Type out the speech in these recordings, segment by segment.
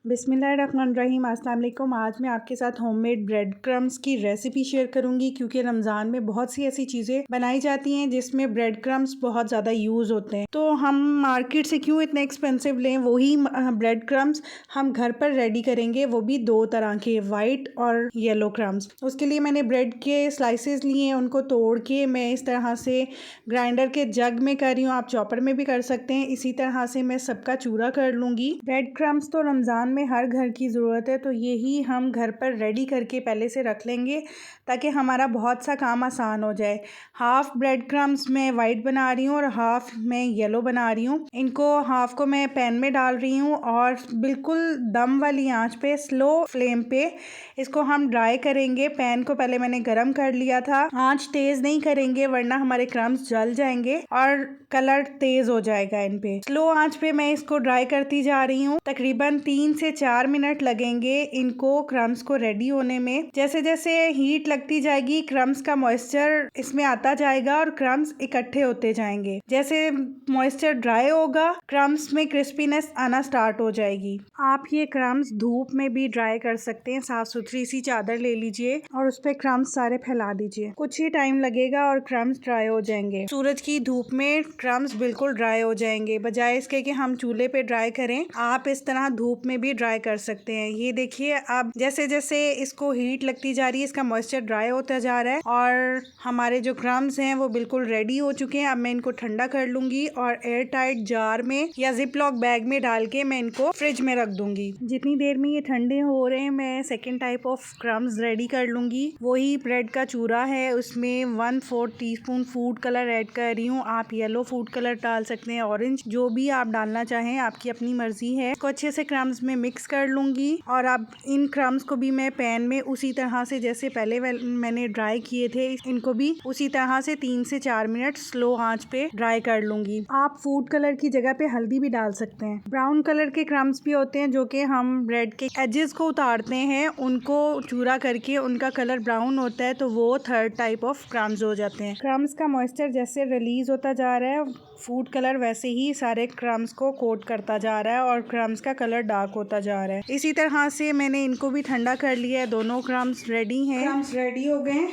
बिस्मिल्लाहिर्रहमानिर्रहीम। अस्सलाम वालेकुम। आज मैं आपके साथ होममेड ब्रेड क्रम्स की रेसिपी शेयर करूंगी क्योंकि रमज़ान में बहुत सी ऐसी चीज़ें बनाई जाती हैं जिसमें ब्रेड क्रम्स बहुत ज़्यादा यूज़ होते हैं। तो हम मार्केट से क्यों इतने एक्सपेंसिव लें, वही ब्रेड क्रम्स हम घर पर रेडी करेंगे, वो भी दो तरह के, वाइट और येलो क्रम्स। उसके लिए मैंने ब्रेड के स्लाइसेस लिए हैं, उनको तोड़ के मैं इस तरह से ग्राइंडर के जग में कर रही हूँ। आप चॉपर में भी कर सकते हैं। इसी तरह से मैं सबका चूरा कर लूँगी। ब्रेड क्रम्स तो रमज़ान में हर घर की ज़रूरत है, तो यही हम घर पर रेडी करके पहले से रख लेंगे ताकि हमारा बहुत सा काम आसान हो जाए। हाफ़ ब्रेड क्रम्स मैं वाइट बना रही हूँ और हाफ़ मैं येलो बना रही हूँ। इनको हाफ़ को मैं पैन में डाल रही हूँ और बिल्कुल दम वाली आंच पे, स्लो फ्लेम पे इसको हम ड्राई करेंगे। पैन को पहले मैंने गरम कर लिया था। आंच तेज़ नहीं करेंगे वरना हमारे क्रम्स जल जाएंगे और कलर तेज़ हो जाएगा इन पे। स्लो आंच पे मैं इसको ड्राई करती जा रही हूँ। तकरीबन 3 से 4 मिनट लगेंगे इनको क्रम्स को रेडी होने में। जैसे जैसे हीट लगती जाएगी क्रम्स का मॉइस्चर इसमें आता जाएगा और क्रम्स इकट्ठे होते जाएंगे। जैसे मॉइस्चर ड्राई होगा क्रम्स में क्रिस्पीनेस आना स्टार्ट हो जाएगी। आप ये क्रम्स धूप में भी ड्राई कर सकते हैं। साफ सुथरी सी चादर ले लीजिए और उस पर क्रम्स सारे फैला दीजिए। कुछ ही टाइम लगेगा और क्रम्स ड्राई हो जाएंगे। सूरज की धूप में क्रम्स बिल्कुल ड्राई हो जाएंगे। बजाय इसके कि हम चूल्हे पे ड्राई करें, आप इस तरह धूप में भी ड्राई कर सकते हैं। ये देखिए, अब जैसे जैसे इसको हीट लगती जा रही है इसका मॉइस्चर ड्राई होता जा रहा है और हमारे जो क्रम्स हैं वो बिल्कुल रेडी हो चुके हैं। अब मैं इनको ठंडा कर लूंगी और एयर टाइट जार में या जिप लॉक बैग में डाल के मैं इनको फ्रिज में रख दूंगी। जितनी देर में ये ठंडे हो रहे हैं मैं second type of crumbs ready कर लूंगी। वही ब्रेड का चूरा है, उसमें 1/4 टीस्पून फूड कलर ऐड कर रही हूँ। आप येलो फूड कलर डाल सकते हैं, ऑरेंज, जो भी आप डालना चाहें, आपकी अपनी मर्जी है। इसको अच्छे से क्रम्स में मिक्स कर लूंगी और अब इन क्रम्स को भी मैं पैन में उसी तरह से जैसे पहले मैंने ड्राई किए थे, इनको भी उसी तरह से 3 से 4 मिनट स्लो आंच पे ड्राई कर लूंगी। आप फूड कलर की जगह पे हल्दी भी डाल सकते हैं। ब्राउन कलर के क्रम्स भी होते हैं जो कि हम ब्रेड के एजेस को उतारते हैं, उनको चूरा करके उनका कलर ब्राउन होता है, तो वो थर्ड टाइप ऑफ क्रम्स हो जाते हैं। क्रम्स का मॉइस्चर जैसे रिलीज होता जा रहा है, फूड कलर वैसे ही सारे क्रम्स को कोट करता जा रहा है और क्रम्स का कलर डार्क होता जा रहा है। इसी तरह से मैंने इनको भी ठंडा कर लिया है। दोनों क्रम्स रेडी हैं। क्रम्स रेडी हो गए।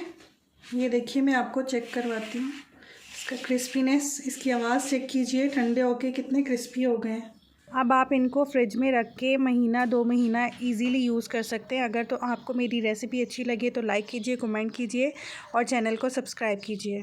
ये देखिए, मैं आपको चेक करवाती हूँ इसका क्रिस्पीनेस, इसकी आवाज़ चेक कीजिए, ठंडे होके कितने क्रिस्पी हो गए हैं। अब आप इनको फ्रिज में रख के महीना 2 महीना इजीली यूज़ कर सकते हैं। अगर तो आपको मेरी रेसिपी अच्छी लगे तो लाइक कीजिए, कमेंट कीजिए और चैनल को सब्सक्राइब कीजिए।